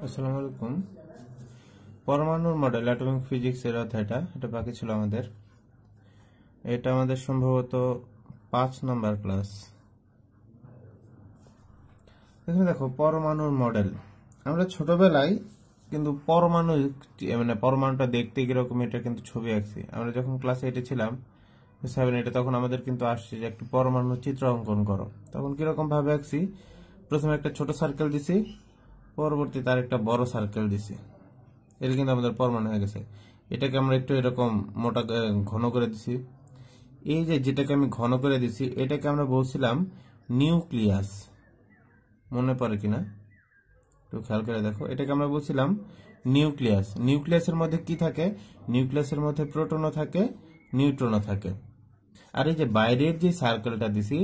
আসসালামু আলাইকুম। পরমাণুর মডেল অ্যাটমিক ফিজিক্সের অধ্যায়টা এটা বাকি ছিল আমাদের। এটা আমাদের সম্ভবত 5 নাম্বার ক্লাস। এখানে দেখো পরমাণুর মডেল। আমরা ছোটবেলায় কিন্তু পরমাণুটা দেখতে কিরকম এটা কিন্তু ছবি আঁকছি। আমরা যখন ক্লাস 8 ছিলাম 7 8 তখন আমাদের কিন্তু আসছে যে একটি পরমাণুর চিত্র অঙ্কন করো। তখন কিরকম ভাবে আঁকছি, প্রথমে একটা ছোট সার্কেল দিছি, পরবর্তীতে আর একটা বড় সার্কেল দিছি। এটা কিন্তু আমাদের পরমাণু হয়ে গেছে। এটাকে আমরা একটু এরকম মোটা ঘন করে দিছি। এই যে যেটাকে আমি ঘন করে দিছি এটাকে আমরা বলছিলাম নিউক্লিয়াস। মনে পড়ে কিনা একটু খেয়াল করে দেখো। এটাকে আমরা বলছিলাম নিউক্লিয়াস। নিউক্লিয়াসের মধ্যে কি থাকে? নিউক্লিয়াসের মধ্যে প্রোটনও থাকে, নিউট্রনও থাকে। আর এই যে বাইরের যে সার্কেলটা দিছি,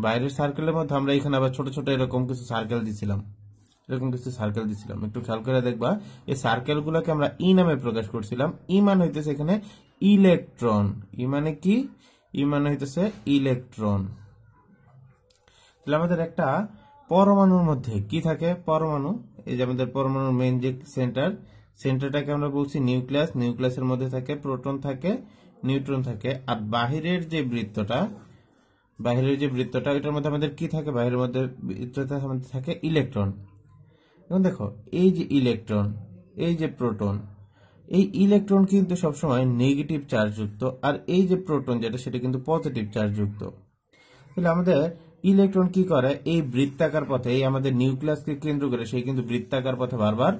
বাইরের সার্কেলের মধ্যে আমরা এখানে আবার ছোট ছোট এরকম কিছু সার্কেল দিছিলাম। একটু খেয়াল করে দেখবা, এই সার্কেল গুলোকে আমরা ই নামে প্রকাশ করছিলাম। ই মানে হইতেছে এখানে ইলেকট্রন। ই মানে কি? ই মানে হইতেছে ইলেকট্রন। তাহলে আমাদের একটা পরমাণুর মধ্যে কি থাকে? পরমাণু, এই যে আমাদের পরমাণুর মেইন যে সেন্টারটাকে আমরা বলছি নিউক্লিয়াস। নিউক্লিয়াসের মধ্যে থাকে প্রোটন, থাকে নিউট্রন থাকে। আর বাহিরের যে বৃত্তটা এটার মধ্যে আমাদের কি থাকে? বাহিরের মধ্যে বৃত্তটার মধ্যে থাকে ইলেকট্রন। এখন দেখো, এই যে ইলেকট্রন, এই যে প্রোটন, এই ইলেকট্রন কিন্তু সবসময় নেগেটিভ চার্জ যুক্ত, আর এই যে প্রোটন যেটা সেটা কিন্তু পজিটিভ চার্জ যুক্ত। তাহলে আমাদের ইলেকট্রন কি করে? এই বৃত্তাকার পথে, এই আমাদের নিউক্লিয়াসকে কেন্দ্র করে সেই কিন্তু বৃত্তাকার পথে বারবার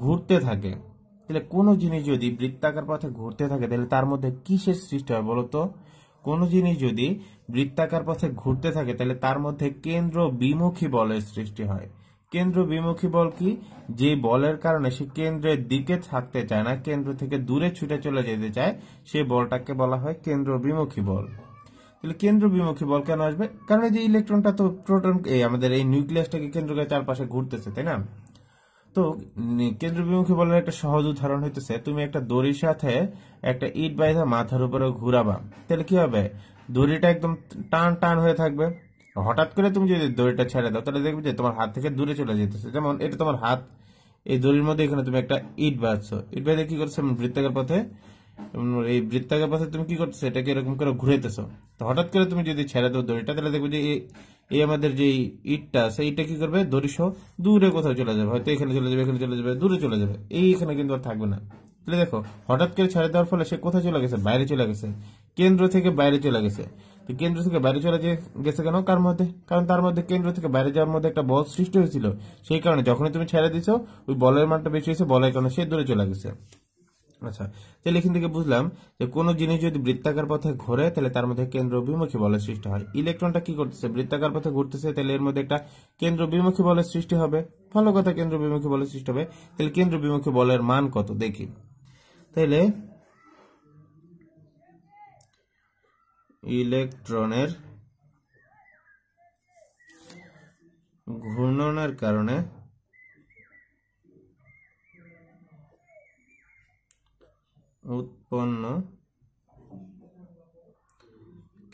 ঘুরতে থাকে। তাহলে কোনো জিনিস যদি বৃত্তাকার পথে ঘুরতে থাকে তাহলে তার মধ্যে কিসের সৃষ্টি হয় বলতো? কোনো জিনিস যদি বৃত্তাকার পথে ঘুরতে থাকে তাহলে তার মধ্যে কেন্দ্র বিমুখী বলের সৃষ্টি হয়। কেন্দ্র বিমুখী বল কি? যে বলের কারণে সে কেন্দ্রের দিকে থাকতে চায় না, কেন্দ্র থেকে দূরে ছুটে চলে যেতে চায়, সেই বলটাকে বলা হয় কেন্দ্র বিমুখী বল। তাহলে কেন্দ্র বিমুখী বল কেন আসবে? কারণ এই যে ইলেকট্রনটা তো প্রোটন, আমাদের এই নিউক্লিয়াসটাকে কেন্দ্র করে চারপাশে ঘুরতেছে, তাই না? তো কেন্দ্র বিমুখী বলের একটা সহজ উদাহরণ হইতেছে, তুমি একটা দড়ির সাথে একটা ইট বাইধা মাথার উপরে ঘুরাবা, তাহলে কি হবে? দড়িটা একদম টান টান হয়ে থাকবে। হঠাৎ করে তুমি যদি দড়িটা ছেড়ে দাও তাহলে দেখবে যে তোমার হাত থেকে দূরে চলে যেতেছে। যেমন এটা তোমার হাত, এই দড়ির মধ্যে এখানে তুমি একটা ইট বাঁধছো, ইট বাঁধে কি করছো? বৃত্তাকার পথে, এই বৃত্তাকার পথে তুমি কি করতেছো? এটাকে এরকম করে ঘুরাইতেছো। তো হঠাৎ করে তুমি যদি ছেড়ে দাও দড়িটা, তাহলে দেখবে যে এই আমাদের যে ইটটা আছে, এইটা কি করবে? দড়ি সহ দূরে কোথাও চলে যাবে, হয়তো এখানে চলে যাবে, এখানে চলে যাবে, দূরে চলে যাবে, এইখানে কিন্তু আর থাকবে না। তাহলে দেখো, হঠাৎ করে ছেড়ে দেওয়ার ফলে সে কোথায় চলে গেছে? বাইরে চলে গেছে, কেন্দ্র থেকে বাইরে চলে গেছে। তো কেন্দ্র থেকে বাইরে চলে গেছে কেন? কার মধ্যে? কারণ তার মধ্যে কেন্দ্র থেকে বাইরে যাওয়ার মধ্যে একটা বল সৃষ্টি হয়েছিল, সেই কারণে যখনই তুমি ছেড়ে দিছো ওই বলের মানটা বেশি হয়েছে, বলের কারণে সে দূরে চলে গেছে। আচ্ছা, তাহলে এখান থেকে বুঝলাম যে কোনো জিনিস যদি বৃত্তাকার পথে ঘোরে তাহলে তার মধ্যে কেন্দ্র বিমুখী বলের সৃষ্টি হয়। ইলেকট্রনটা কি করতেছে? বৃত্তাকার পথে ঘুরতেছে, তাহলে এর মধ্যে একটা কেন্দ্র বিমুখী বলের সৃষ্টি হবে। ভালো কথা, কেন্দ্র বিমুখী বলের সৃষ্টি হবে। তাহলে কেন্দ্র বিমুখী বলের মান কত দেখি। তাহলে ইলেকট্রনের ঘূর্ণনের কারণে উৎপন্ন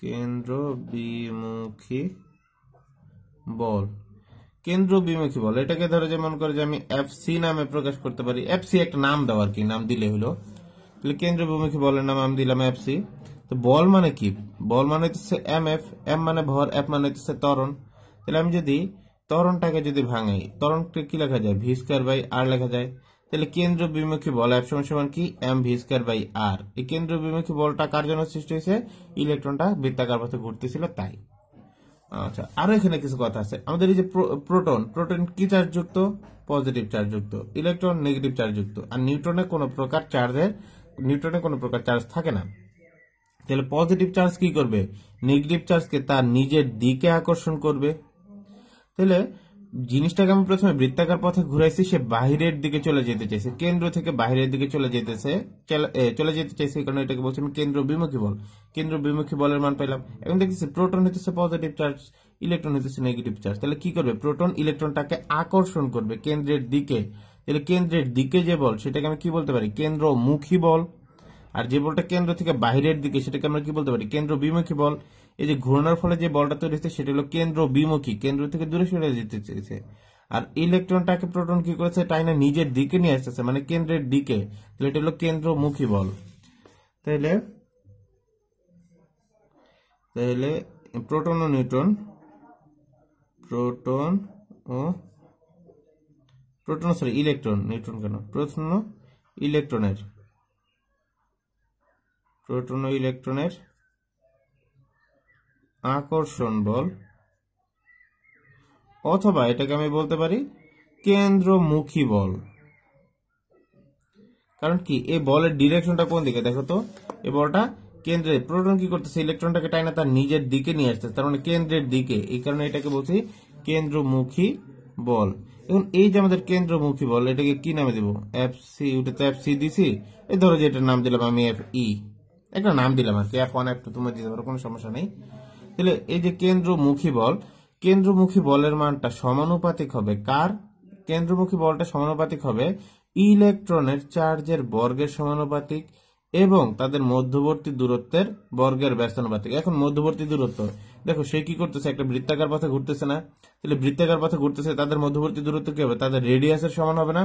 কেন্দ্র বিমুখী বল। কেন্দ্র বিমুখী বল এটাকে ধরো যেমন করে যে আমি এফসি নামে প্রকাশ করতে পারি। এফসি একটা নাম দাও আর কি, নাম দিলে হলো। তাহলে কেন্দ্র বিমুখী বলের নাম আমি দিলাম এফসি। তো বল মানে কি? বল মানে হচ্ছে এম এফ। এম মানে ভর, এফ মানে হচ্ছে ত্বরণ। তাহলে আমি যদি ত্বরণটাকে যদি ভাঙাই, ত্বরণকে কি লেখা যায়? ভি স্কয়ার বাই আর লেখা যায়। তাহলে কেন্দ্র বিমুখী বল এফ সমান কি? এম ভি স্কয়ার বাই আর। এই কেন্দ্র বিমুখী বলটা কার জন্য সৃষ্টি হয়েছে? ইলেকট্রনটা বৃত্তাকার পথে ঘুরতেছিল তাই। আচ্ছা, আরো এখানে কিছু কথা আছে। আমাদের এই যে প্রোটন, প্রোটন কি চার্জ যুক্ত? পজিটিভ চার্জ যুক্ত। ইলেকট্রন নেগেটিভ চার্জ যুক্ত। আর নিউট্রনে কোনো প্রকার চার্জ থাকে না। তাহলে পজিটিভ চার্জ কি করবে? নেগেটিভ চার্জকে তার নিজের দিকে আকর্ষণ করবে। তাহলে জিনিসটাকে আমি প্রথমে বৃত্তাকার পথে ঘুরাইছি, সে বাহিরের দিকে চলে যেতে চাইছে, কেন্দ্র থেকে বাহিরের দিকে চলে যেতে চাইছে, কারণ এটাকে বলছি আমি কেন্দ্র বিমুখী বল। কেন্দ্র বিমুখী বলের মান পাইলাম। এখন দেখতেছি প্রোটন হইতেছে পজিটিভ চার্জ, ইলেকট্রন হইতেছে নেগেটিভ চার্জ। তাহলে কি করবে? প্রোটন ইলেকট্রনটাকে আকর্ষণ করবে কেন্দ্রের দিকে। তাহলে কেন্দ্রের দিকে যে বল সেটাকে আমি কি বলতে পারি? কেন্দ্রমুখী বল। আর যে বলটা কেন্দ্র থেকে বাহিরের দিকে সেটাকে আমরা কি বলতে পারি? কেন্দ্র বিমুখী বল। এই যে ঘূর্ণার ফলে যে বলটা তৈরি হচ্ছে সেটা হলো কেন্দ্র বিমুখী, কেন্দ্র থেকে দূরে সরে যেতে চেয়েছে। আর ইলেকট্রনটাকে প্রোটন কি করেছে, টাইনা নিজের দিকে নিয়ে আসতেছে, মানে কেন্দ্রের দিকে। তাহলে এটা হলো কেন্দ্রমুখী বল। তাহলে তাহলে প্রোটন ও নিউট্রন, ইলেকট্রন, নিউট্রন কেন, প্রোটন ও ইলেকট্রনের আকর্ষণ বল, অথবা এটাকে আমি বলতে পারি কেন্দ্রমুখী বল। কারণ কি, এই বলের ডিরেকশনটা কোন দিকে দেখো তো, এই বলটা কেন্দ্রে, প্রোটন কি করতেছে, ইলেকট্রনটাকে টাইনা তার নিজের দিকে নিয়ে আসতেছে, তার মানে কেন্দ্রের দিকে, এই কারণে এটাকে বলছি কেন্দ্রমুখী বল। এখন এই যে আমাদের কেন্দ্রমুখী বল, এটাকে কি নামে দিব, এফসি, ওটা তো এফসি দিছি, এই ধরো যে এটার নাম দিলাম আমি এফ ই, একটা নাম দিলাম আর কি, F1 F2 তুমি দিতে পারো, কোনো সমস্যা নেই। তাহলে এই যে কেন্দ্রমুখী বলের মানটা সমানুপাতিক হবে কার, কেন্দ্রমুখী বলটা সমানুপাতিক হবে ইলেকট্রনের চার্জের বর্গের সমানুপাতিক এবং তাদের মধ্যবর্তী দূরত্বের বর্গের ব্যস্তানুপাতিক। এখন মধ্যবর্তী দূরত্ব দেখো, সে কি করতেছে, একটা বৃত্তাকার পথে ঘুরতেছে না, তাহলে বৃত্তাকার পথে ঘুরতেছে, তাদের মধ্যবর্তী দূরত্ব কি হবে, তাদের রেডিয়াসের সমান হবে না,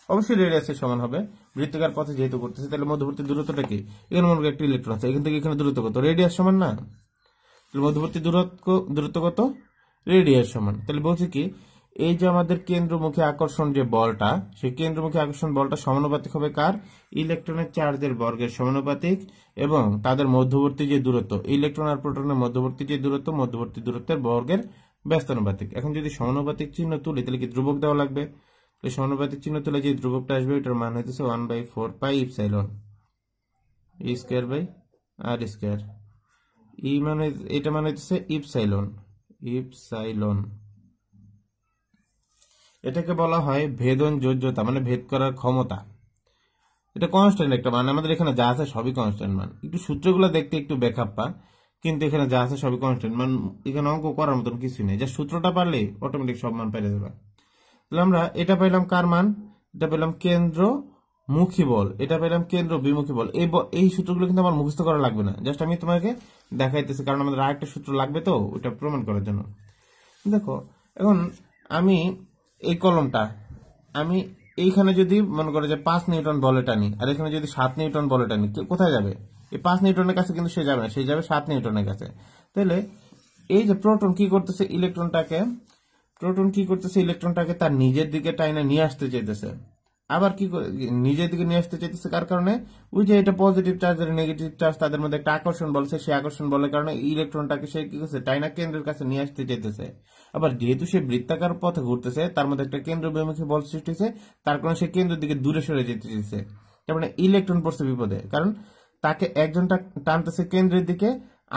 অবশ্যই রেডিয়াসের সমান হবে, বৃত্তাকার পথে যেহেতু করতেছে। তাহলে মধ্যবর্তী দূরত্বটা কি, এখানে মনে করি একটা ইলেকট্রন আছে, এখান থেকে এখানে দূরত্ব কত, রেডিয়াস সমান না, তাহলে মধ্যবর্তী দূরত্ব কত, রেডিয়াস সমান। তাহলে বলছি কি, এই যে আমাদের কেন্দ্রমুখী আকর্ষণ যে বলটা, সেই কেন্দ্রমুখী আকর্ষণ বলটা সমানুপাতিক হবে কার, ইলেকট্রনের চার্জের বর্গের সমানুপাতিক এবং তাদের মধ্যবর্তী যে দূরত্ব, ইলেকট্রন আর প্রোটনের মধ্যবর্তী যে দূরত্ব, মধ্যবর্তী দূরত্বের বর্গের ব্যস্তানুপাতিক। এখন যদি সমানুপাতিক চিহ্ন তুলি, তাহলে কি ধ্রুবক দেওয়া লাগবে, সমানুপাতিক চিহ্ন তুলে যে ধ্রুবকটা আসবে, এটার মান হইতেছে 1/4 pi epsilon E square by R square. E মানে, এটা মানে হচ্ছে ইপসাইলন, এটাকে বলা হয় ভেদন যোগ্যতা, মানে ভেদ করার ক্ষমতা। এটা কনস্ট্যান্ট একটা মান, আমাদের এখানে যা আছে সবই কনস্ট্যান্ট মান, একটু সূত্রগুলো দেখতে একটু বেখাপ্পা, কিন্তু এখানে যা আছে সবই কনস্ট্যান্ট মান, এখানে অঙ্ক করার মতন কিছু নেই, যা সূত্রটা পারলে অটোমেটিক সব মান পেয়ে যাবে। তাহলে আমরা এটা পাইলাম কার মান, এটা পেলাম কেন্দ্রমুখী বল, এটা পেলাম কেন্দ্র বিমুখী বল। এই সূত্রগুলো কিন্তু আমার মুখস্থ করা লাগবে না, জাস্ট আমি তোমাকে দেখাইতেছি, কারণ আমাদের আরেকটা সূত্র লাগবে তো ওটা প্রমাণ করার জন্য। দেখো এখন আমি এই কলমটা, আমি এইখানে যদি মনে করে যে 5 নিউটন বলে টানি, আর এখানে যদি 7 নিউটন বলে টানি, কোথায় যাবে, এই 5 নিউটনের কাছে কিন্তু সে যাবে না, সে যাবে 7 নিউটনের কাছে। তাহলে এই যে প্রোটন কি করতেছে, ইলেকট্রনটাকে তার নিজের দিকে টাইনা নিয়ে আসতে চাইতেছে। আবার কি নিজের দিকে নিয়ে আসতে চাইতেছে, কার কারণে, ওই যে এটা পজিটিভ চার্জ আর নেগেটিভ চার্জ, তাদের মধ্যে একটা আকর্ষণ বল, সেই আকর্ষণ বলের কারণে ইলেকট্রনটাকে সে কি করছে, টাইনা কেন্দ্রের কাছে নিয়ে আসতে চাইতেছে। আবার যেহেতু সে বৃত্তাকার পথে ঘুরতেছে, তার মধ্যে একটা কেন্দ্র বিমুখী বল সৃষ্টি হয়েছে, তার কারণে সে কেন্দ্রের দিকে দূরে সরে যেতে চাইছে। তার মানে ইলেকট্রন পড়ছে বিপদে, কারণ তাকে একজনটা টানতেছে কেন্দ্রের দিকে,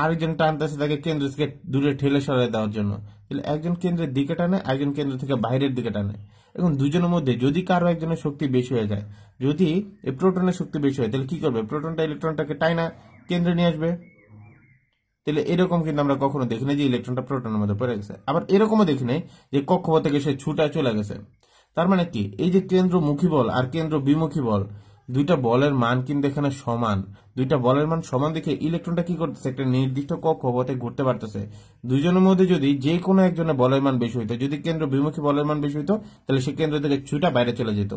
আরেকজন টানতেছে তাকে কেন্দ্র থেকে দূরে ঠেলে সরাই দেওয়ার জন্য। তাহলে একজন কেন্দ্রের দিকে টানে, একজন কেন্দ্র থেকে বাইরের দিকে টানে। এখন দুজনের মধ্যে যদি কারো একজনের শক্তি বেশি হয়ে যায়, যদি এই প্রোটনের শক্তি বেশি হয়, তাহলে কি করবে, প্রোটনটা ইলেকট্রনটাকে টাইনা কেন্দ্রে নিয়ে আসবে। তাহলে এরকম কিন্তু আমরা কখনো দেখি না যে ইলেকট্রনটা প্রোটনের মধ্যে পড়ে গেছে, আবার এরকমও দেখি নাই যে কক্ষপথ থেকে সে ছুটা চলে গেছে। তার মানে কি, এই যে কেন্দ্রমুখী বল আর কেন্দ্র বিমুখী বল, দুইটা বলের মান কিন্তু এখানে সমান, দুইটা বলের মান সমান দেখে ইলেকট্রনটা কি করতেছে, একটা নির্দিষ্ট কক্ষপথে ঘুরতে পারতেছে। দুইজনের মধ্যে যদি যে কোনো একজনের বলের মান বেশি হইতো, যদি কেন্দ্র বিমুখী বলের মান বেশি হইতো, তাহলে সে কেন্দ্র থেকে ছুটা বাইরে চলে যেত।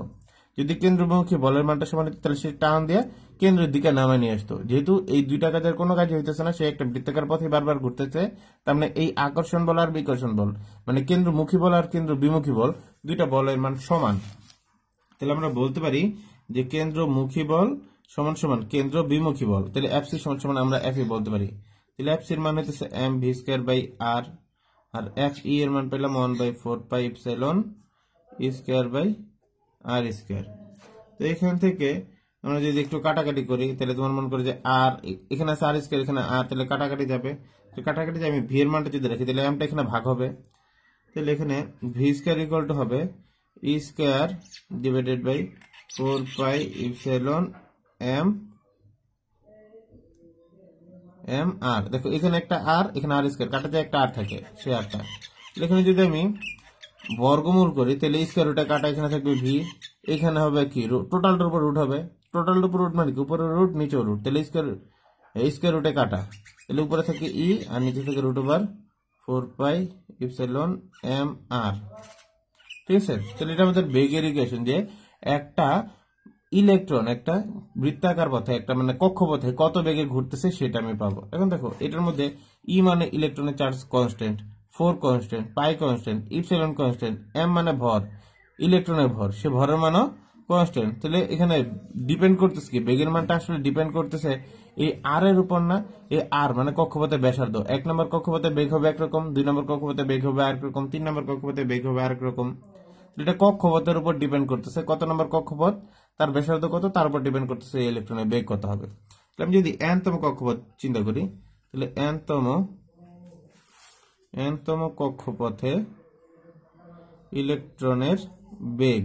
যদি কেন্দ্রমুখী বলের মানটা সমান হতো, তাহলে সে টান দিয়ে কেন্দ্রের দিকে নামায় নিয়ে আসতো। যেহেতু এই দুইটা কাজের কোনো কাজ হইতেছে না, সে একটা বৃত্তাকার পথে বারবার ঘুরতেছে, তার মানে এই আকর্ষণ বল আর বিকর্ষণ বল, মানে কেন্দ্রমুখী বল আর কেন্দ্র বিমুখী বল, দুইটা বলের মান সমান। তাহলে আমরা বলতে পারি যে কেন্দ্রমুখী বল সমান সমান কেন্দ্র বিমুখী বল, তাহলে এফসি সমান সমান আমরা এফ ই বলতে পারি। তাহলে এফ সির মান হইতেছে M V square by R, আর এফ ই এর মান পেলাম 1/4 pi epsilon E square by R square. তো এখান থেকে আমরা যদি একটু কাটাকাটি করি, তাহলে তোমার মনে করে যে আর এখানে আছে আর স্কয়ার, এখানে আর, তাহলে কাটাকাটি যাবে, কাটাকাটি আমি ভি এর মানটা যদি রাখি, তাহলে এমটা এখানে ভাগ হবে, তাহলে এখানে ভি স্কয়ার ইকুয়াল টু হবে E square divided by 4 pi epsilon M R. দেখো এখানে একটা আর, এখানে আর স্কয়ার কাটাতে একটা আর থাকে, সেই আরটা এখানে যদি আমি বর্গমূল করি, তাহলে স্কয়ার রুটে কাটা, এখানে থাকবে ভি, এখানে হবে কি টোটালটার উপর রুট হবে, টোটালটার উপর রুট মানে কি, উপরে রুট নিচেও রুট, তাহলে স্কয়ার রুটে কাটা, তাহলে উপরে থাকে ই আর নিচে থাকে √4 পাই ইপসাইলন এম আর। ঠিক আছে। তাহলে এটা আমাদের বেগের ইকুয়েশন, যে একটা ইলেকট্রন একটা বৃত্তাকার পথে, একটা মানে কক্ষপথে কত বেগে ঘুরতেছে সেটা আমি পাবো। এখন দেখো এটার মধ্যে ই মানে ইলেকট্রনের চার্জ কনস্ট্যান্ট, 4 কনস্ট্যান্ট, পাই কনস্ট্যান্ট, ইপসিলন কনস্ট্যান্ট, এম মানে ভর, ইলেকট্রনের ভর, সে ভরের মানও কনস্ট্যান্ট। তাহলে এখানে ডিপেন্ড করতেছে কি, বেগের মানটা আসলে ডিপেন্ড করতেছে এই আর এর উপর না। এই আর মানে কক্ষপথের ব্যাসার্ধ। 1 নম্বর কক্ষপথে বেগ হবে একরকম, 2 নম্বর কক্ষপথে বেগ হবে আরেক রকম, 3 নম্বর কক্ষপথে বেগ হবে আরেক রকম। এটা কক্ষপথের উপর ডিপেন্ড করতেছে, কত নম্বর কক্ষপথ তার ব্যাসার্ধ কত, তার উপর ডিপেন্ড করতেছে এই ইলেকট্রনের বেগ কত হবে। তাহলে আমি যদি n তম কক্ষপথ চিন্তা করি, তাহলে n তম কক্ষপথে ইলেকট্রনের বেগ,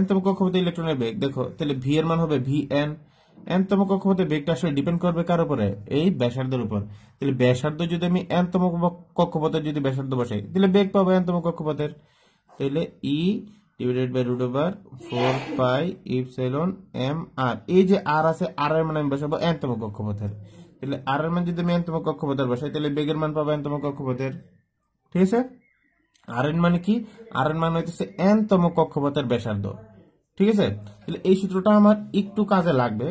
n তম কক্ষপথে ইলেকট্রনের বেগ দেখো, তাহলে ভি এর মান হবে vn। n তম কক্ষপথে বেগটা আসলে ডিপেন্ড করবে কার উপরে, এই ব্যাসার্ধের উপর। তাহলে ব্যাসার্ধ যদি আমি n তম কক্ষপথে যদি ব্যাসার্ধ বসাই, তাহলে বেগ পাবো n তম কক্ষপথের। তাহলে E divided by root over 4 pi epsilon M R, এই যে আর আছে, আর এর মান আমি বসাবো n তম কক্ষপথের। তাহলে আর এর মান যদি আমি n তম কক্ষপথের বসাই, তাহলে বেগের মান পাবো n তম কক্ষপথের। ঠিক আছে। আর এর মানে কি, আর এর মান হইতেছে n তম কক্ষপথের ব্যাসার্ধ। ঠিক আছে। তাহলে এই সূত্রটা আমার একটু কাজে লাগবে।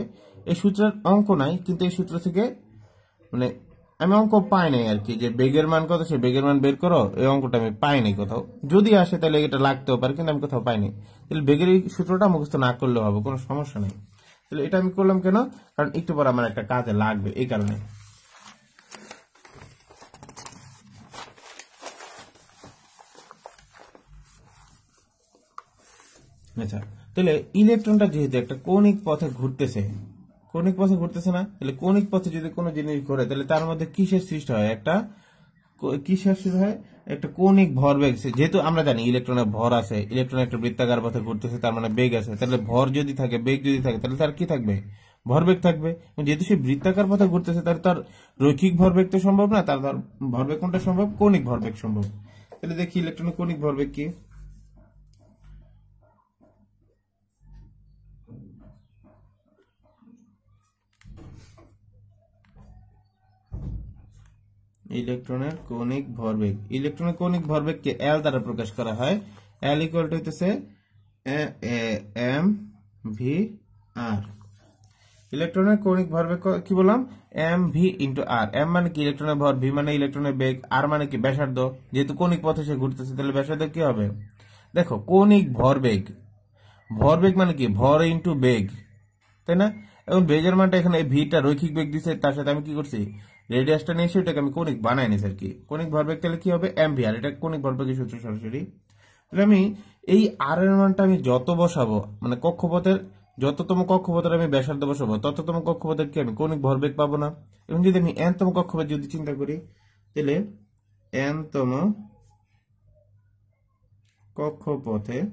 এই সূত্রের অঙ্ক নাই, কিন্তু এই সূত্র থেকে মানে আমি অঙ্ক পাই নাই আর কি, যে বেগের মান কত সে বেগের মান বের করো, এই অঙ্কটা আমি পাই নাই কোথাও। যদি আসে তাহলে এটা লাগতেও পারে, কিন্তু আমি কোথাও পাইনি। তাহলে বেগের এই সূত্রটা মুখস্থ না করলেও হবে, কোনো সমস্যা নেই। তাহলে এটা আমি করলাম কেন, কারণ একটু পর আমার একটা কাজে লাগবে, এই কারণে। আচ্ছা, তাহলে ইলেকট্রনটা যেহেতু একটা কৌণিক পথে ঘুরতেছে, কৌণিক পথে ঘুরতেছে না, তাহলে কৌণিক পথে যদি কোনো জিনিস ঘোরে, তাহলে তার মধ্যে কিসের সৃষ্টি হয়, একটা কিসের সৃষ্টি হয়, একটা কৌণিক ভরবেগ। যেহেতু আমরা জানি ইলেকট্রনের ভর আছে, ইলেকট্রন একটা বৃত্তাকার পথে ঘুরতেছে, তার মানে বেগ আছে। তাহলে ভর যদি থাকে, বেগ যদি থাকে, তাহলে তার কি থাকবে, ভরবেগ থাকবে। যেহেতু সে বৃত্তাকার পথে ঘুরতেছে, তাহলে তার রৈখিক ভরবেগ তো সম্ভব না, তার ভরবেগ কোনটা সম্ভব, কৌণিক ভরবেগ সম্ভব। তাহলে দেখি ইলেকট্রনের কৌণিক ভরবেগ কি। ইলেকট্রনের কৌণিক ভরবেগ, ইলেকট্রনের কৌণিক ভরবেগকে এল দ্বারা প্রকাশ করা হয়। এল ইকুয়াল টু হইতেছে এম ভি আর। ইলেকট্রনের কৌণিক ভরবেগ কি বললাম, এম ভি ইন্টু আর। এম মানে কি ইলেকট্রনের ভর, ভি মানে ইলেকট্রনের বেগ, আর মানে কি ব্যাসার্ধ। যেহেতু কৌণিক পথে সে ঘুরতেছে, তাহলে ব্যাসার্ধ কি হবে, দেখো কৌণিক ভরবেগ, ভরবেগ মানে কি ভর ইন্টু বেগ, তাই না। এখন বেগের মানটা এখানে ভিটা রৈখিক বেগ দিচ্ছে, তার সাথে আমি কি করছি, রেডিয়াসটা নিয়ে এসে এটাকে আমি কৌণিক বানাই নিছি আর কি। কৌণিক ভরবেগ তাহলে কি হবে, এম ভি আর। এটা কৌণিক ভরবেগের সূত্র সরাসরি। তাহলে আমি এই আর এর মানটা আমি যত বসাবো, মানে কক্ষপথের যততম কক্ষপথের আমি ব্যাসার্ধ বসাবো, তততম কক্ষপথের কি আমি কৌণিক ভরবেগ পাবো না। এবং যদি আমি এন তম কক্ষপথ যদি চিন্তা করি, তাহলে এন তম কক্ষপথের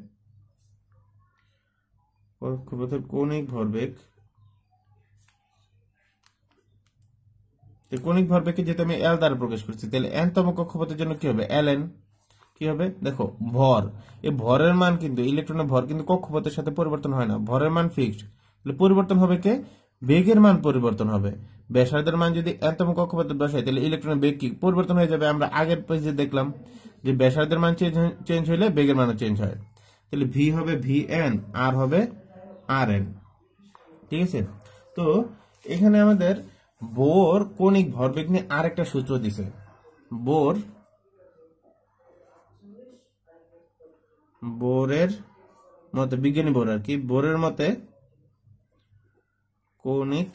কৌণিক ভরবেগ, কৌণিক ভরবেগকে যেহেতু আমি এল দ্বারা প্রকাশ করছি, তাহলে এন তম কক্ষপথের জন্য কি হবে, এল এন। কি হবে দেখো, ভর, এই ভরের মান কিন্তু ইলেকট্রনের ভর কিন্তু কক্ষপথের সাথে পরিবর্তন হয় না, ভরের মান ফিক্সড। তাহলে পরিবর্তন হবে কে, বেগের মান পরিবর্তন হবে। ব্যাসার্ধের মান যদি এন তম কক্ষপথে বসাই, তাহলে ইলেকট্রনের বেগ কি পরিবর্তন হয়ে যাবে। আমরা আগের পেজে দেখলাম যে ব্যাসার্ধের মান চেঞ্জ হইলে বেগের মানও চেঞ্জ হয়। তাহলে ভি হবে ভি এন, আর হবে আর এন। ঠিক আছে। তো এখানে আমাদের বোর কৌণিক ভরবেগ নিয়ে আরেকটা সূত্র দিছে। বোরের মতে, বিজ্ঞানী বোর আর কি, বোরের মতে কৌণিক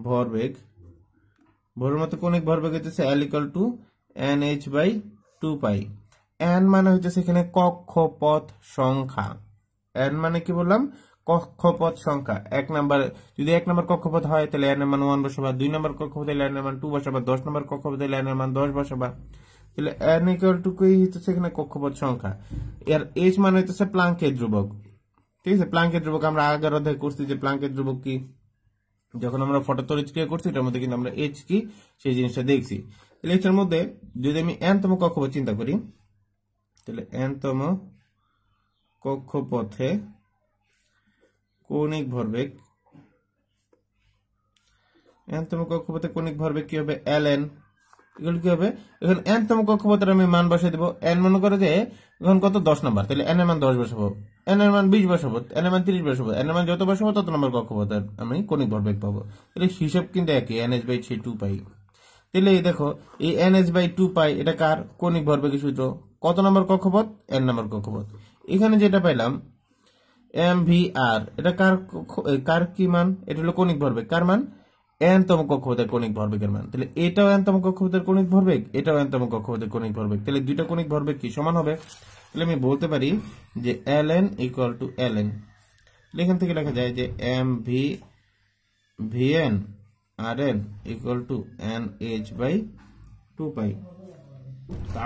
ভরবেগ, বোরের মতে কৌণিক ভরবেগ হইতেছে L equal to N H by 2 pi. N মানে হইতেছে এখানে কক্ষপথ সংখ্যা। এন মানে কি বললাম, কক্ষপথ সংখ্যা। এক নাম্বার যদি 1 নম্বর কক্ষপথ হয়, তাহলে এন এর মান 1 বসাবা। 2 নম্বর কক্ষপথ হলে এন এর মান 2 বসাবা। 10 নম্বর কক্ষপথ হলে এন এর মান 10 বসাবা। তাহলে এন ইকুয়াল টু কি হইতেছে এখানে কক্ষপথ সংখ্যা। এর এইচ মানে হইতেছে প্লাঙ্কের ধ্রুবক। ঠিক আছে, প্লাঙ্কের ধ্রুবক আমরা আগের অধ্যায়ে করছি যে প্লাঙ্কের ধ্রুবক কি, যখন আমরা ফটোতড়িৎক্রিয়া করছি এটার মধ্যে কিন্তু আমরা এইচ কি সেই জিনিসটা দেখছি। তাহলে এটার মধ্যে যদি আমি এন তম কক্ষপথ চিন্তা করি, তাহলে এন তম কক্ষপথে কৌণিক ভরবেগ, এন তম কক্ষপথে কৌণিক ভরবেগ কি হবে, এল এন। এগুলো কি হবে, এখন n তম কক্ষপথের আমি মান বসাই দেবো। n মনে করে যে এখন কত 10 নম্বর, তাহলে n এর মান 10 বসাবো, n এর মান 20 বসাবো, n এর মান 30 বসাবো, n এর মান যত বসাবো তত নম্বর কক্ষপথের আমি কৌণিক ভরবেগ পাবো। তাহলে হিসাব কিন্তু একই, nh/2 পাই। তাহলে এই দেখো এই nh/2 পাই এটা কার কৌণিক ভরবেগের সূত্র, কত নম্বর কক্ষপথ, n নম্বর কক্ষপথ। এখানে যেটা পাইলাম mvr, এটা কার কি মান, এটা হলো কৌণিক ভরবেগ, কার মান, n তম কক্ষপথের কৌণিক ভরবেগের মান। তাহলে এটাও n তম কক্ষপথের কৌণিক ভরবেগ, এটাও n তম কক্ষপথের কৌণিক ভরবেগ, তাহলে দুইটা কৌণিক ভরবেগ কি সমান হবে। তাহলে আমি বলতে পারি যে ln = ln, এখান থেকে লেখা যায় যে mvn rn = nh/2 পাই।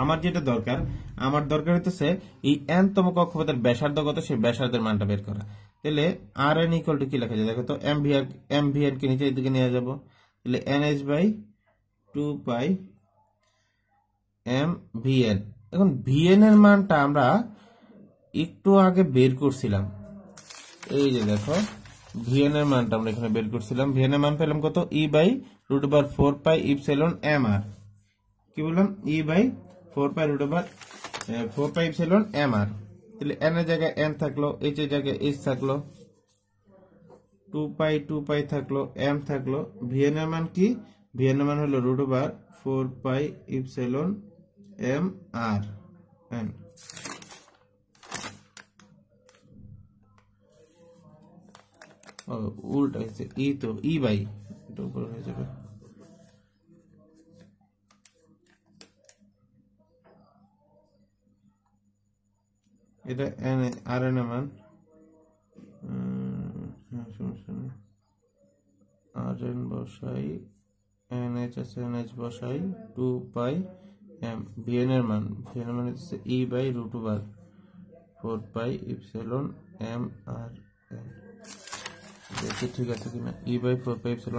আমার যেটা দরকার, আমার দরকার হইতেছে এই n তম কক্ষপথের ব্যাসার্ধ কত, সেই ব্যাসার্ধের মানটা বের করা। তাহলে rn = কি লেখা যায় দেখো তো, mvn কে নিচের দিকে নিয়ে যাব, তাহলে nh/2 পাই mvn। এখন vn এর মানটা আমরা একটু আগে বের করছিলাম, এই যে দেখো vn এর মানটা আমরা এখানে বের করছিলাম। vn এর মান পেলাম কত, e/4πε/mr। কি বললাম, e/4π√4πε/mr। তাহলে n এর জায়গায় n থাকলো, h এর জায়গায় h থাকলো, 2π থাকলো, m থাকলো। vn এর মান কি, vn এর মান হলো √4πε/mr n। উল্টা হয়েছে, ই তো e/, এটা উপরে হয়ে যাবে। এটা rn এর মান, সমস্যা নেই, rn বসাই, nh আছে nh বসাই, 2πm। vn এর মান হচ্ছে e/√4πε/mr। দেখি ঠিক আছে কিনা, e/4πε/mr,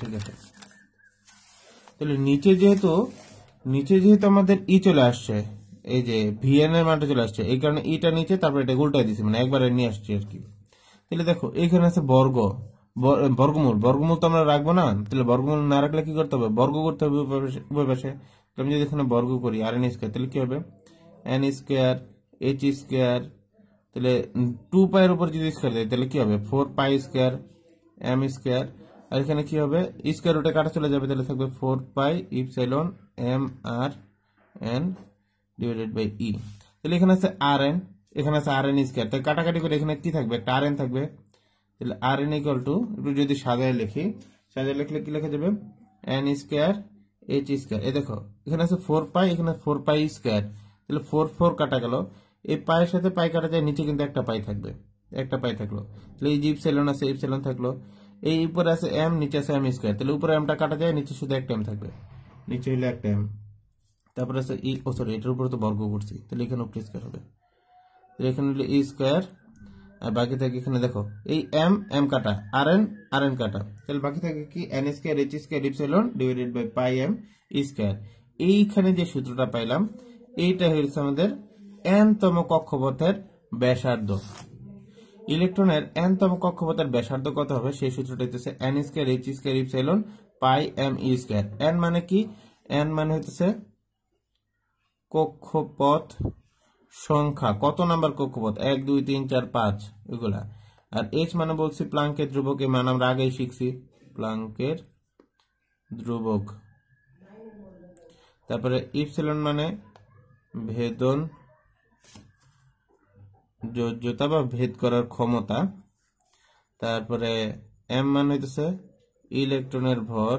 ঠিক আছে। তাহলে নিচে যেহেতু আমাদের ই চলে আসছে, এই যে vn এর মানটা চলে আসছে, এই কারণে ইটা নিচে, তারপর এটা উল্টাই দিছি, মানে একবারে নিয়ে আসছি আর কি। তাহলে দেখো এখানে আছে বর্গমূল তো আমরা রাখবো না, তাহলে বর্গমূল না রাখলে কি করতে হবে, বর্গ করতে হবে উভয় পাশে। আমি যদি এখানে বর্গ করি rn স্কয়ার, তাহলে কি হবে, n স্কয়ার h স্কয়ার, তাহলে 2π এর উপর যদি স্কয়ার দেয় তাহলে কি হবে, 4π স্কয়ার m স্কয়ার, আর এখানে কি হবে, স্কয়ার রুটে কাটা চলে যাবে, তাহলে থাকবে 4πε/mr n divided by e। তাহলে এখানে আছে rn, এখানে আছে rn স্কয়ার, তাই কাটাকাটি করে এখানে কি থাকবে, একটা rn থাকবে। তাহলে rn = একটু যদি সাজায় লিখি, সাজায় লিখলে কি লেখা যাবে, n স্কয়ার h স্কয়ার। এই দেখো এখানে আছে 4π, এখানে 4π স্কয়ার, তাহলে 4 কাটা গেল, এই পায়ের সাথে পাই কাটা যায়, নিচে কিন্তু একটা পাই থাকবে, একটা পাই থাকলো। তাহলে এই যে ইপসিলন আছে, ইপসিলন থাকলো, এই উপরে আছে m, নিচে আছে m স্কয়ার, তাহলে উপরে mটা কাটা যায়, নিচে শুধু একটা m থাকবে, নিচে হলো একটা m। তারপরে আছে ই, সরি এটার উপরে তো বর্গ করছি, তাহলে এখানে উপরে স্কয়ার হবে, তাহলে এখানে হলো ই স্কয়ার, আর বাকি থাকে এখানে দেখো এই m কাটা, rn কাটা, তাহলে বাকি থাকে কি, n square h square epsilon divided by pi m square. এইখানে যে সূত্রটা পাইলাম, এইটা হচ্ছে আমাদের n তম কক্ষপথের ব্যাসার্ধ। ইলেকট্রনের n তম কক্ষপথের ব্যাসার্ধ কত হবে, সেই সূত্রটা হচ্ছে n square h square epsilon pi m square. n মানে কি, n মানে হচ্ছে কক্ষপথ সংখ্যা, কত নাম্বার কক্ষপথ, 1 2 3 4 5 এগুলা। আর h মানে বলছি প্লাঙ্কের ধ্রুবক, এর মান আমরা আগেই শিখছি, প্লাঙ্কের ধ্রুবক। তারপরে ইপসিলন মানে ভেদন যোগ্যতা বা ভেদ করার ক্ষমতা। তারপরে m মানে হইতেছে ইলেকট্রনের ভর,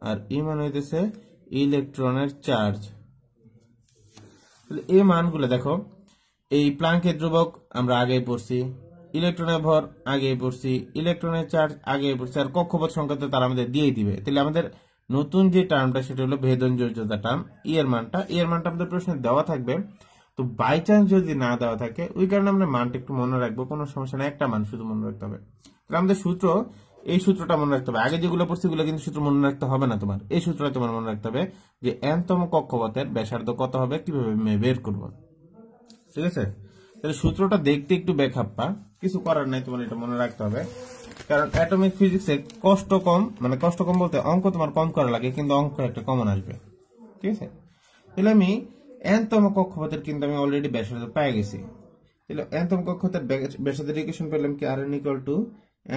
আর ই মানে হইতেছে ইলেকট্রনের চার্জ। এই মানগুলো দেখো, এই প্লাঙ্কের ধ্রুবক আমরা আগেই পড়ছি, ইলেকট্রনের ভর আগেই পড়ছি, ইলেকট্রনের চার্জ আগেই পড়ছি, আর কক্ষপথ সংখ্যা তো তারা আমাদের দিয়েই দিবে। তাহলে আমাদের নতুন যে টার্মটা সেটা হলো ভেদন যোজ্যতা টার্ম, ই এর মানটা আমাদের প্রশ্নে দেওয়া থাকবে। তো বাই চান্স যদি না দেওয়া থাকে, ওই কারণে আমরা মানটা একটু মনে রাখবো, কোনো সমস্যা নেই, একটা মান শুধু মনে রাখতে হবে। তাহলে আমাদের সূত্র, এই সূত্রটা মনে রাখতে হবে, আগে যেগুলো পড়ছি ওগুলো কিন্তু সূত্র মনে রাখতে হবে না তোমার, এই সূত্রটা তোমার মনে রাখতে হবে যে n তম কক্ষপথের ব্যাসার্ধ কত হবে, কিভাবে বের করব, ঠিক আছে। তাহলে সূত্রটা দেখতে একটু বেখাপ্পা, কিছু করার নাই, তোমার এটা মনে রাখতে হবে। কারণ অ্যাটমিক ফিজিক্সে কষ্ট কম, মানে কষ্ট কম বলতে অঙ্ক তোমার কম করা লাগে, কিন্তু অঙ্ক একটা কমন আসবে। ঠিক আছে, তাহলে আমি n-তম কক্ষপথের কিন্তু আমি অলরেডি ব্যাসার্ধ পেয়ে গেছি। তাহলে n-তম কক্ষপথের ব্যাসার্ধের ইকুয়েশন পেলাম কি, r n equal to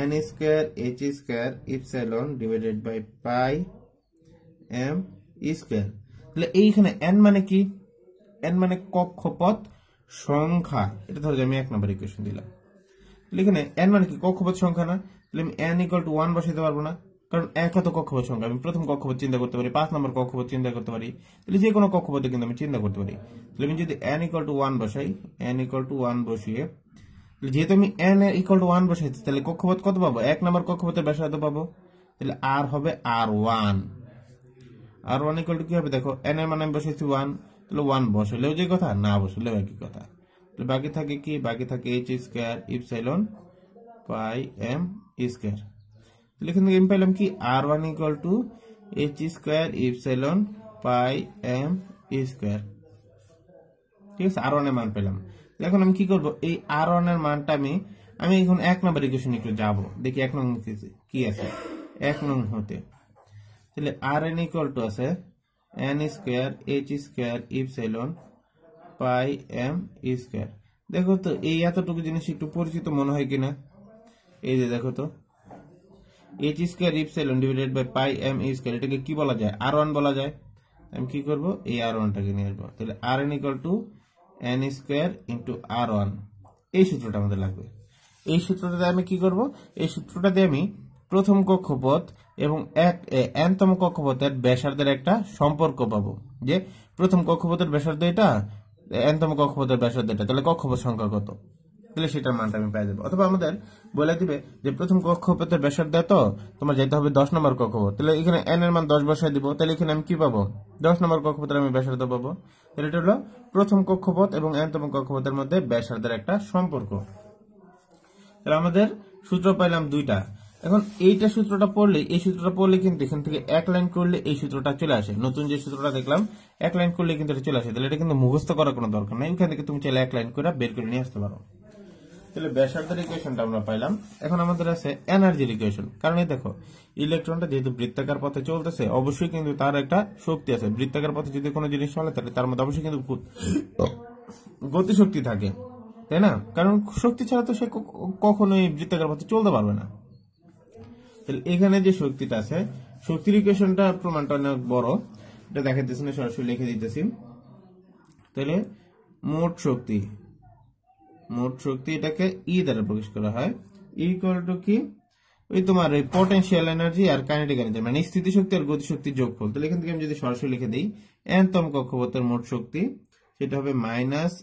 n square h square epsilon divided by pi m square। তাহলে এইখানে n মানে কি, n মানে কক্ষপথ সংখ্যা, এটা ধরো যে আমি 1 নম্বর ইকুয়েশন দিলাম। তাহলে এখানে n মানে কি, কক্ষপথ সংখ্যা না, তাহলে আমি n equal to 1 বসাইতে পারবো না, কারণ এক হতো কক্ষপথ সংখ্যা। আমি প্রথম কক্ষপথ চিন্তা করতে পারি, 5 নম্বর কক্ষপথ চিন্তা করতে পারি, তাহলে যে কোনো কক্ষপথে কিন্তু আমি চিন্তা করতে পারি। তাহলে আমি যদি n equal to 1 বসাই, n equal to 1 বসিয়ে, যেহেতু আমি n equal to 1 বসাইছি, তাহলে কক্ষপথ কত পাবো, 1 নম্বর কক্ষপথের ব্যাসার্ধ পাবো। তাহলে r হবে r1, r1 equal to কি হবে, দেখো n এর মান আমি বসাইছি 1, তাহলে 1 বসালেও যে কথা, না বসালেও একই কথা। তাহলে বাকি থাকে কি, বাকি থাকে h square epsilon pi m square. তাহলে এখান থেকে আমি পেলাম কি, r1 equal to h square epsilon pi m square. ঠিক আছে, r1 এর মান পেলাম। এখন আমি কি করব, এই r1 এর মানটা আমি এখন 1 নম্বর ইকুয়েশন একটু যাব, দেখি 1 নং কি আছে 1 নং হতে। তাহলে rn equal to আছে n square h square epsilon pi m square. দেখো তো এই এতটুকু জিনিস একটু পরিচিত মনে হয় কিনা, এই যে দেখো তো h square epsilon divided by pi m square, এটাকে কি বলা যায়, r1 বলা যায়। আমি কি করব, এই r1 টাকে নিয়ে আসবো। তাহলে rn equal to n square into r1, এই সূত্রটা আমাদের লাগবে। এই সূত্রটাতে আমি কি করব, এই সূত্রটা দিয়ে আমি প্রথম কক্ষপথ এবং n-তম কক্ষপথের ব্যাসার্ধের একটা সম্পর্ক পাবো, যে প্রথম কক্ষপথের ব্যাসার্ধ এটা, n-তম কক্ষপথের ব্যাসার্ধ এটা, তাহলে কক্ষপথ সংখ্যা কত, তাহলে সেটার মানটা আমি পেয়ে যাবো। অথবা আমাদের বলে দিবে যে প্রথম কক্ষপথের ব্যাসার্ধ এত, তোমার যেতে হবে 10 নম্বর কক্ষপথ, তাহলে এখানে n এর মান 10 বসায় দিব, তাহলে এখানে আমি কি পাবো, 10 নম্বর কক্ষপথের আমি ব্যাসার্ধ পাবো। তাহলে এটা হলো প্রথম কক্ষপথ এবং n-তম কক্ষপথের মধ্যে ব্যাসার্ধের একটা সম্পর্ক। তাহলে আমাদের সূত্র পাইলাম দুইটা। এখন এইটা সূত্রটা পড়লে, এই সূত্রটা পড়লে কিন্তু এখান থেকে এক লাইন করলে এই সূত্রটা চলে আসে, নতুন যে সূত্রটা দেখলাম এক লাইন করলে কিন্তু এটা চলে আসে। তাহলে এটা কিন্তু মুখস্থ করার কোনো দরকার নেই, এখান থেকে তুমি চাইলে এক লাইন করে বের করে নিয়ে আসতে পারো। তাহলে ব্যাসার্ধের ইকুয়েশনটা আমরা পাইলাম। এখন আমাদের আছে এনার্জির ইকুয়েশন, কারণ এই দেখো ইলেকট্রনটা যেহেতু বৃত্তাকার পথে চলতেছে, অবশ্যই কিন্তু তার একটা শক্তি আছে। বৃত্তাকার পথে যদি কোনো জিনিস চলে তাহলে তার মধ্যে অবশ্যই কিন্তু গতিশক্তি থাকে, তাই না, কারণ শক্তি ছাড়া তো সে কখনোই বৃত্তাকার পথে চলতে পারবে না। তাহলে এখানে যে শক্তিটা আছে, শক্তির ইকুয়েশনটা প্রমাণটা অনেক বড়, এটা দেখাইতেছি না, সরাসরি লিখে দিতেছি। তাহলে মোট শক্তি এটাকে ই দ্বারা প্রকাশ করা হয়, ইকুয়াল টু কি, ওই তোমার এই পটেনশিয়াল এনার্জি আর কাইনেটিক এনার্জি, মানে স্থিতিশক্তি আর গতিশক্তির যোগফল। তাহলে এখান থেকে আমি যদি সরাসরি লিখে দিই, n-তম কক্ষপথের মোট শক্তি সেটা হবে minus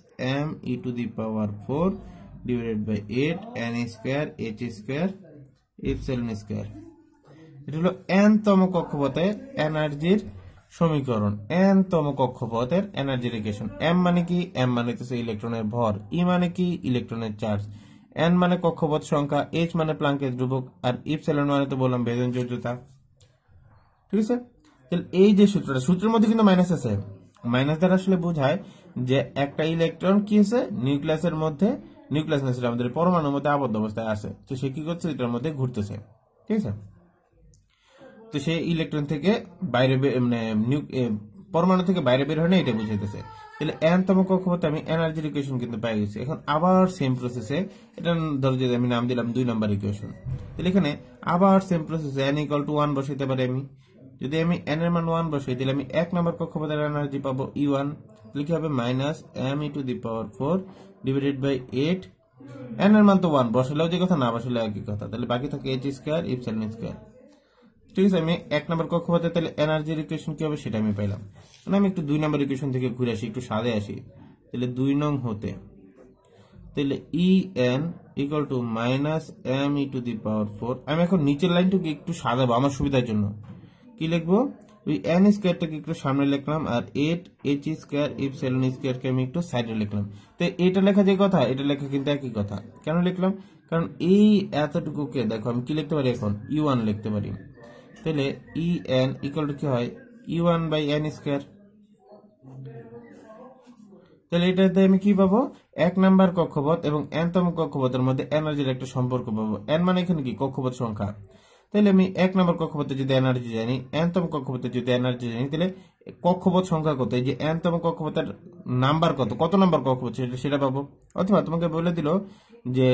m e to the power 4 divided by 8 n square h square epsilon square. এটা হলো n-তম কক্ষপথের এনার্জির সমীকরণ, n-তম কক্ষপথের এনার্জির ইকুয়েশন। m মানে কি, m মানে হচ্ছে ইলেকট্রনের ভর, e মানে কি, ইলেকট্রনের চার্জ, n মানে কক্ষপথ সংখ্যা, h মানে প্লাঙ্কের ধ্রুবক, আর ইপসিলন মানে তো বললাম ভেদন যোজ্যতা। ঠিক আছে, তাহলে এই যে সূত্রটা, সূত্রের মধ্যে কিন্তু মাইনাস আছে, মাইনাস দ্বারা আসলে বোঝায় যে একটা ইলেকট্রন কি আছে, নিউক্লিয়াসের মধ্যে, নিউক্লিয়াস না সেটা আমাদের পরমাণুর মধ্যে আবদ্ধ অবস্থায় আছে, তো সে কি করছে, এটার মধ্যে ঘুরতেছে। ঠিক আছে, তো সেই ইলেকট্রন থেকে বাইরে, মানে পরমাণু থেকে বাইরে বের হয় না, এটা বুঝাইতেছে। তাহলে n-তম কক্ষপথে আমি এনার্জির ইকুয়েশন কিন্তু পেয়ে গেছি। এখন আবার সেম প্রসেসে, এটা ধরো যদি আমি নাম দিলাম 2 নম্বর ইকুয়েশন, তাহলে এখানে আবার সেম প্রসেসে n equal to 1 বসাইতে পারি আমি। যদি আমি n এর মান 1 বসাই, তাহলে আমি 1 নম্বর কক্ষপথের এনার্জি পাবো E1, তাহলে কি হবে minus m e to the power 4 divided by 8, n এর মান তো 1, বসালেও যে কথা, না বসালে একই কথা। তাহলে বাকি থাকে h স্কয়ার ইপসিলন স্কয়ার। ঠিক আছে, আমি 1 নম্বর কক্ষপথে তাহলে এনার্জির ইকুয়েশন কি হবে সেটা আমি পাইলাম। মানে আমি একটু 2 নম্বর ইকুয়েশন থেকে ঘুরে আসি, একটু সাদে আসি। তাহলে 2 নং হতে, তাহলে En equal to minus m e to the power 4। আমি এখন নিচের লাইনটাকে একটু সাজাবো আমার সুবিধার জন্য। কি লিখবো, ওই n স্কয়ারটাকে একটু সামনে লিখলাম, আর 8 h স্কয়ার ইপসিলন স্কয়ারকে আমি একটু সাইডে লিখলাম। তো এটা লেখা যে কথা, এটা লেখা কিন্তু একই কথা। কেন লিখলাম, কারণ এই এতটুকুকে দেখো আমি কি লিখতে পারি, এখন E1 লিখতে পারি। তাহলে En ইকুয়াল টু কি হয়, E1 বাই n স্কয়ার। তাহলে এটাতে আমি কি পাবো, এক নাম্বার কক্ষপথ এবং n-তম কক্ষপথের মধ্যে এনার্জির একটা সম্পর্ক পাবো। n মানে এখানে কি কক্ষপথ সংখ্যা, তাহলে আমি এক নাম্বার কক্ষপথে যদি এনার্জি জানি, n-তম কক্ষপথে যদি এনার্জি জানি, তাহলে কক্ষপথ সংখ্যা কত, এই যে n-তম কক্ষপথের নাম্বার কত নাম্বার কক্ষপথ সেটা পাবো। অথবা তোমাকে বলে দিল যে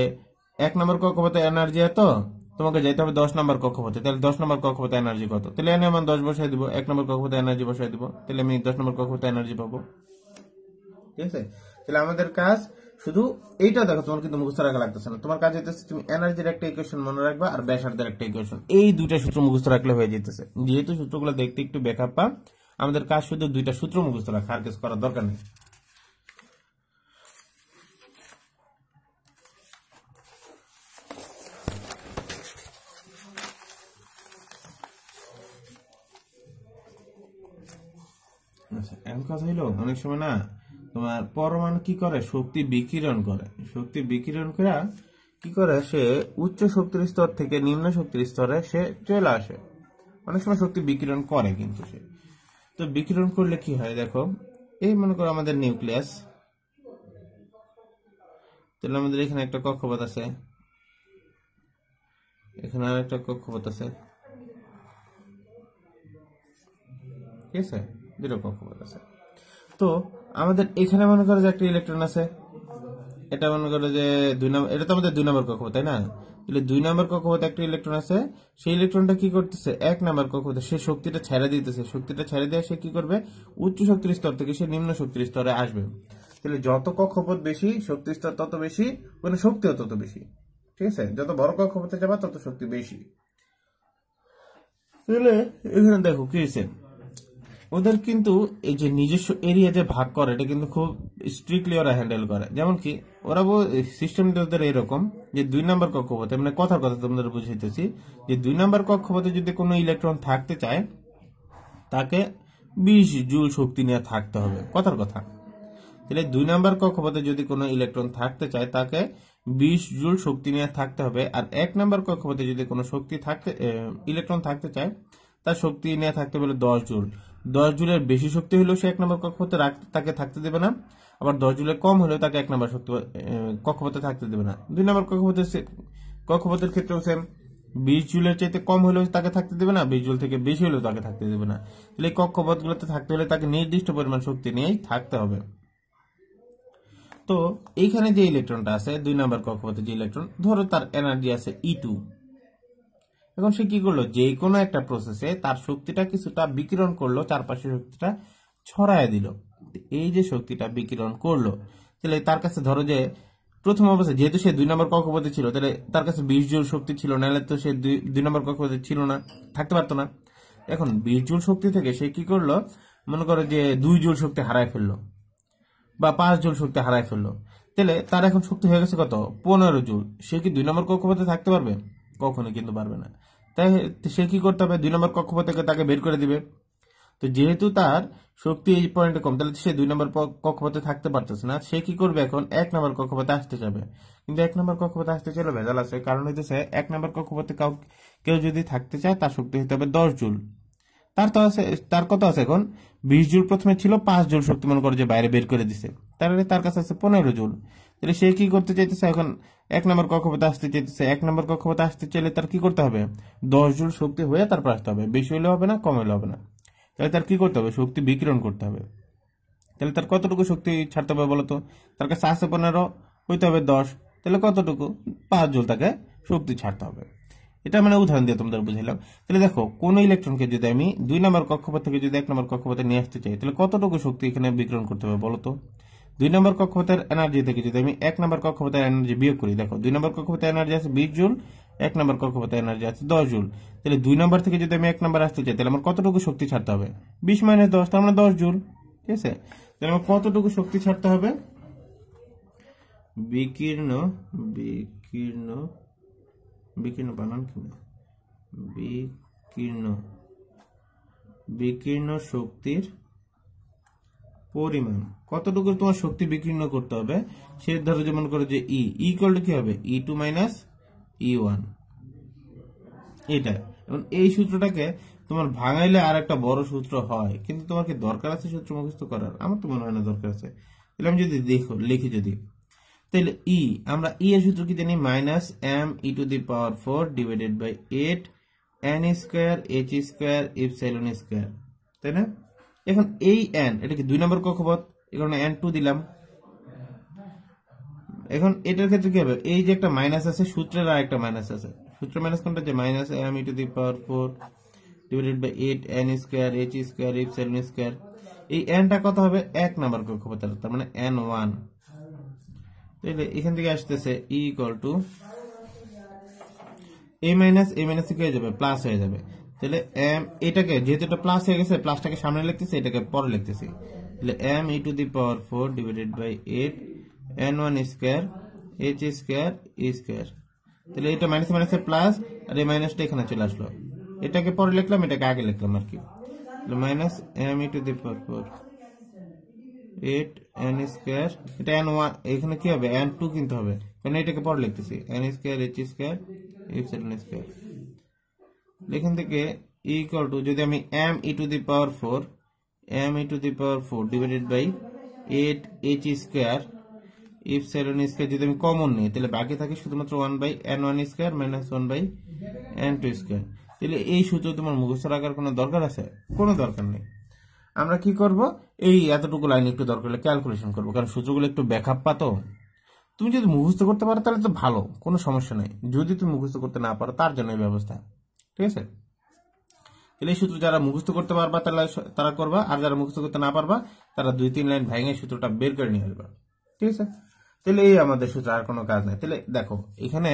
এক নাম্বার কক্ষপথে এনার্জি এত, তোমাকে যেতে হবে 10 নাম্বার কক্ষপথে, তাহলে 10 নাম্বার কক্ষপথে এনার্জি কত, তাহলে এনে আমার 10 বসাই দিব, এক নাম্বার কক্ষপথে এনার্জি বসাই দিব, তাহলে আমি 10 নাম্বার কক্ষপথে এনার্জি পাবো। ঠিক আছে, তাহলে আমাদের কাজ শুধু এইটা দেখো, তোমার কিন্তু মুখস্থ রাখা লাগতেছে না, তোমার কাজ হইতেছে তুমি এনার্জির একটা ইকুয়েশন মনে রাখবা আর ব্যাসার্ধের একটা ইকুয়েশন, এই দুইটা সূত্র মুখস্থ রাখলে হয়ে যেতেছে। যেহেতু সূত্রগুলো দেখতে একটু বেখাপ্পা, আমাদের কাজ শুধু দুইটা সূত্র মুখস্থ রাখা, আর কিছু করার দরকার নেই। এখন কথা হইলো, অনেক সময় না তোমার পরমাণু কি করে, শক্তি বিকিরণ করে, শক্তি বিকিরণ করে কি করে, সে উচ্চ শক্তির স্তর থেকে নিম্ন শক্তির স্তরে সে চলে আসে। অনেক সময় শক্তি বিকিরণ করে, কিন্তু সে তো বিকিরণ করলে কি হয় দেখো, এই মনে করো আমাদের নিউক্লিয়াস, তাহলে আমাদের এখানে একটা কক্ষপথ আছে, এখানে আর একটা কক্ষপথ আছে, ঠিক আছে, দুটো কক্ষপথ আছে। তো আমাদের এখানে মনে করো যে একটা ইলেকট্রন আছে, এটা মনে করো যে 2 নম্বর, এটা তো আমাদের 2 নম্বর কক্ষপথ, তাই না? তাহলে 2 নম্বর কক্ষপথে একটা ইলেকট্রন আছে, সেই ইলেকট্রনটা কি করতেছে, 1 নম্বর কক্ষপথে সে শক্তিটা ছেড়ে দিতেছে, শক্তিটা ছেড়ে দিয়ে সে কি করবে, উচ্চ শক্তির স্তর থেকে সে নিম্ন শক্তির স্তরে আসবে। তাহলে যত কক্ষপথ বেশি, শক্তির স্তর তত বেশি, মানে শক্তিও তত বেশি। ঠিক আছে, যত বড় কক্ষপথে যাবা তত শক্তি বেশি। তাহলে এখানে দেখো কি হয়েছে, ওদের কিন্তু এই যে নিজস্ব এরিয়া যে ভাগ করে, এটা কিন্তু খুব স্ট্রিক্টলি ওরা হ্যান্ডেল করে। যেমন কি ওরা সিস্টেমটা ওদের এরকম যে 2 নম্বর কক্ষপথে, মানে কথার কথা তোমাদের বুঝাইতেছি, যে 2 নম্বর কক্ষপথে যদি কোনো ইলেকট্রন থাকতে চায়, তাকে 20 জুল শক্তি নিয়ে থাকতে হবে, কথার কথা। তাহলে 2 নম্বর কক্ষপথে যদি কোনো ইলেকট্রন থাকতে চায়, তাকে 20 জুল শক্তি নিয়ে থাকতে হবে। আর 1 নম্বর কক্ষপথে যদি কোনো ইলেকট্রন থাকতে চায়, তার শক্তি নিয়ে থাকতে হবে 10 জুল। 10 জুলের বেশি শক্তি হলেও সে 1 নম্বর কক্ষপথে তাকে থাকতে দেবে না, আবার 10 জুলের কম হলেও তাকে 1 নম্বর কক্ষপথে থাকতে দেবে না। 2 নম্বর কক্ষপথের ক্ষেত্রেও সেম, 20 জুলের চাইতে কম হলেও তাকে থাকতে দেবে না, 20 জুল থেকে বেশি হলেও তাকে থাকতে দেবে না। তাহলে এই কক্ষপথগুলোতে থাকতে হলে তাকে নির্দিষ্ট পরিমাণ শক্তি নিয়েই থাকতে হবে। তো এইখানে যে ইলেকট্রনটা আছে 2 নম্বর কক্ষপথে, যে ইলেকট্রন ধরো তার এনার্জি আছে E2, এখন সে কি করলো, যে কোনো একটা প্রসেসে তার শক্তিটা কিছুটা বিকিরণ করলো, চারপাশে শক্তিটা ছড়ায় দিল। এই যে শক্তিটা বিকিরণ করলো, তাহলে তার কাছে ধরো যে প্রথম অবস্থায় যেহেতু সে 2 নম্বর কক্ষপথে ছিল, তাহলে তার কাছে 20 জুল শক্তি ছিল, নাহলে তো সে 2 নম্বর কক্ষপথে ছিল না, থাকতে পারতো না। এখন 20 জুল শক্তি থেকে সে কি করলো, মনে করো যে 2 জুল শক্তি হারায় ফেললো, বা 5 জুল শক্তি হারায় ফেললো, তাহলে তার এখন শক্তি হয়ে গেছে কত, 15 জুল। সে কি 2 নম্বর কক্ষপথে থাকতে পারবে? কখনো কিন্তু পারবে না। তাই সে কি করতে হবে, 2 নম্বর কক্ষপথ থেকে তাকে বের করে দিবে। তো যেহেতু তার শক্তি এই পয়েন্টে কম, তাহলে সে 2 নম্বর কক্ষপথে থাকতে পারতেছে না। সে কি করবে, এখন 1 নম্বর কক্ষপথে আসতে যাবে। কিন্তু 1 নম্বর কক্ষপথে আসতে চলে ভেজাল আছে, কারণ হইতেছে 1 নম্বর কক্ষপথে কেউ যদি থাকতে চায়, তার শক্তি হতে হবে 10 জুল। তার কত আছে এখন, 20 জুল প্রথমে ছিল, 5 জুল শক্তি মনে করে যে বাইরে বের করে দিছে, তাহলে তার কাছে আছে 15 জুল। তাহলে সে কি করতে চাইতেছে, এখন 1 নম্বর কক্ষপথে আসতে চাইতেছে। 1 নম্বর কক্ষপথে আসতে চাইলে তার কি করতে হবে, 10 জুল শক্তি হয়ে তারপর আসতে হবে, বেশি হলে হবে না, কম হলে হবে না। তাহলে তার কি করতে হবে, শক্তি বিকিরণ করতে হবে। তাহলে তার কতটুকু শক্তি ছাড়তে হবে বলতো, তার কাছে আছে 15, হইতে হবে 10, তাহলে কতটুকু, 5 জুল তাকে শক্তি ছাড়তে হবে। এটা মানে উদাহরণ দিয়ে তোমাদের বুঝাইলাম। তাহলে দেখো, কোন ইলেকট্রনকে যদি আমি 2 নম্বর কক্ষপথ থেকে যদি 1 নম্বর কক্ষপথে নিয়ে আসতে চাই, তাহলে কতটুকু শক্তি এখানে বিকিরণ করতে হবে বলতো। 2 নম্বর কক্ষপথের এনার্জি থেকে যদি আমি 1 নম্বর কক্ষপথের এনার্জি বিয়োগ করি, দেখো 2 নম্বর কক্ষপথের এনার্জি আছে 20 জুল, 1 নম্বর কক্ষপথের এনার্জি আছে 10 জুল। তাহলে 2 নম্বর থেকে যদি আমি 1 নম্বর আসতে চাই, তাহলে আমার কতটুকু শক্তি ছাড়তে হবে, 20 - 10, তার মানে 10 জুল। ঠিক আছে, তাহলে আমার কতটুকু শক্তি ছাড়তে হবে, বিকীর্ণ বিকীর্ণ বিকীর্ণ বানান কি, বিকীর্ণ শক্তির পরিমাণ, কতটুকু তোমার শক্তি বিকীর্ণ করতে হবে। সে ধরো যেমন করে যে ইকুয়াল টু কি হবে, E2 - E1, এটা। এবং এই সূত্রটাকে তোমার ভাঙাইলে আর একটা বড় সূত্র হয়, কিন্তু তোমার কি দরকার আছে সূত্র মুখস্থ করার? আমার তো মনে হয় না দরকার আছে। তাহলে আমি যদি লিখি, যদি তাহলে ই, আমরা ই এর সূত্র কি জানি? Minus M E to the power 4 divided by 8 N square H square epsilon square, তাই না? এখন এই এন, এটা কি 2 নম্বর কক্ষপথ, এখানে এন 2 দিলাম। এখন এটার ক্ষেত্রে কি হবে? এই যে একটা মাইনাস আছে, সূত্রের আর একটা মাইনাস আছে। সূত্র মাইনাস কোনটা? যে minus M E to the power 4 divided by 8 N square H square epsilon square. এই এনটা কত হবে? 1 নম্বর কক্ষপথের, তার মানে এন 1। তাহলে এখান থেকে আসতেছে ই ইকুয়াল টু এ মাইনাস কি হয়ে যাবে? প্লাস হয়ে যাবে। তাহলে এম, এটাকে যেহেতু এটা প্লাস হয়ে গেছে, প্লাসটাকে সামনে লিখতেছি, এটাকে পরে লিখতেছি। তাহলে M E to the power 4 divided by 8 N 1 square H square E square. তাহলে এটা মাইনাস মাইনাসে প্লাস, আর এই মাইনাসটা এখানে চলে আসলো। এটাকে পরে লিখলাম, এটাকে আগে লিখলাম আর কি। Minus M E to the power 4 8 N square, এটা এন 1, এখানে কি হবে? এন 2 কিনতে হবে, কারণ এটাকে পরে লিখতেছি। N square H square epsilon square. এখান থেকে ই ইকুয়াল টু, যদি আমি M E to the power 4 divided by 8 H square epsilon square যদি আমি কমন নিই, তাহলে বাকি থাকে শুধুমাত্র 1 by N 1 square minus 1 by N 2 square. তাহলে এই সূত্র তোমার মুখস্থ রাখার কোনো দরকার আছে? কোনো দরকার নেই। আমরা কি করব? এই এতটুকু লাইন একটু দরকার হলে ক্যালকুলেশন করবো, কারণ সূত্রগুলো একটু ব্যাকআপ তো। তুমি যদি মুখস্থ করতে পারো তাহলে তো ভালো, কোনো সমস্যা নেই। যদি তুমি মুখস্থ করতে না পারো, তার জন্য এই ব্যবস্থা, ঠিক আছে? তাহলে এই সূত্র যারা মুখস্থ করতে পারবা তারা করবা, আর যারা মুখস্থ করতে না পারবা তারা 2-3 লাইন ভেঙে সূত্রটা বের করে নিয়ে আসবা, ঠিক আছে? তাহলে এই আমাদের সূত্র, আর কোনো কাজ নাই। তাহলে দেখো এখানে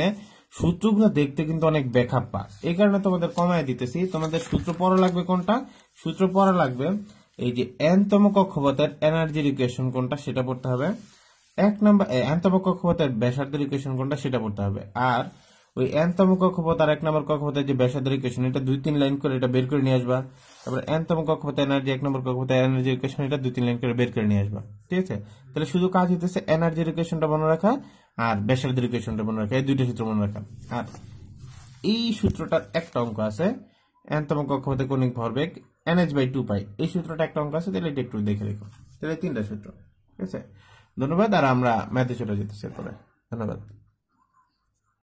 সূত্রগুলো দেখতে কিন্তু অনেক ব্যাকআপ পাস, এই কারণে তোমাদের কমায় দিতেছি। তোমাদের সূত্র পড়া লাগবে কোনটা? সূত্র পড়া লাগবে এই যে এন-তম কক্ষপথের এনার্জির ইকুয়েশন কোনটা সেটা পড়তে হবে। 1 নম্বর এন-তম কক্ষপথের ব্যাসার্ধের ইকুয়েশন কোনটা সেটা পড়তে হবে। আর ওই এন-তম কক্ষপথ আর 1 নম্বর কক্ষপথের যে ব্যাসার্ধের ইকুয়েশন, এটা 2-3 লাইন করে এটা বের করে নিয়ে আসবা। তারপর এন-তম কক্ষপথের এনার্জি, 1 নম্বর কক্ষপথের এনার্জি ইকুয়েশন, এটা 2-3 লাইন করে বের করে নিয়ে আসবা, ঠিক আছে? তাহলে শুধু কাজ হইতেছে এনার্জির ইকুয়েশনটা মনে রাখা আর ব্যাসার্ধের ইকুয়েশনটা মনে রাখা, এই দুইটা সূত্র মনে রাখা। আর এই সূত্রটার একটা অঙ্ক আছে, এন-তম কক্ষপথে কৌণিক ভরবেগ NH/2 পাই, এই সূত্রটা একটা অঙ্ক আছে, তাহলে এটা একটু দেখে রেখো। তাহলে 3টা সূত্র, ঠিক আছে? ধন্যবাদ। আর আমরা ম্যাথে চলে যেতেছি এরপরে। ধন্যবাদ।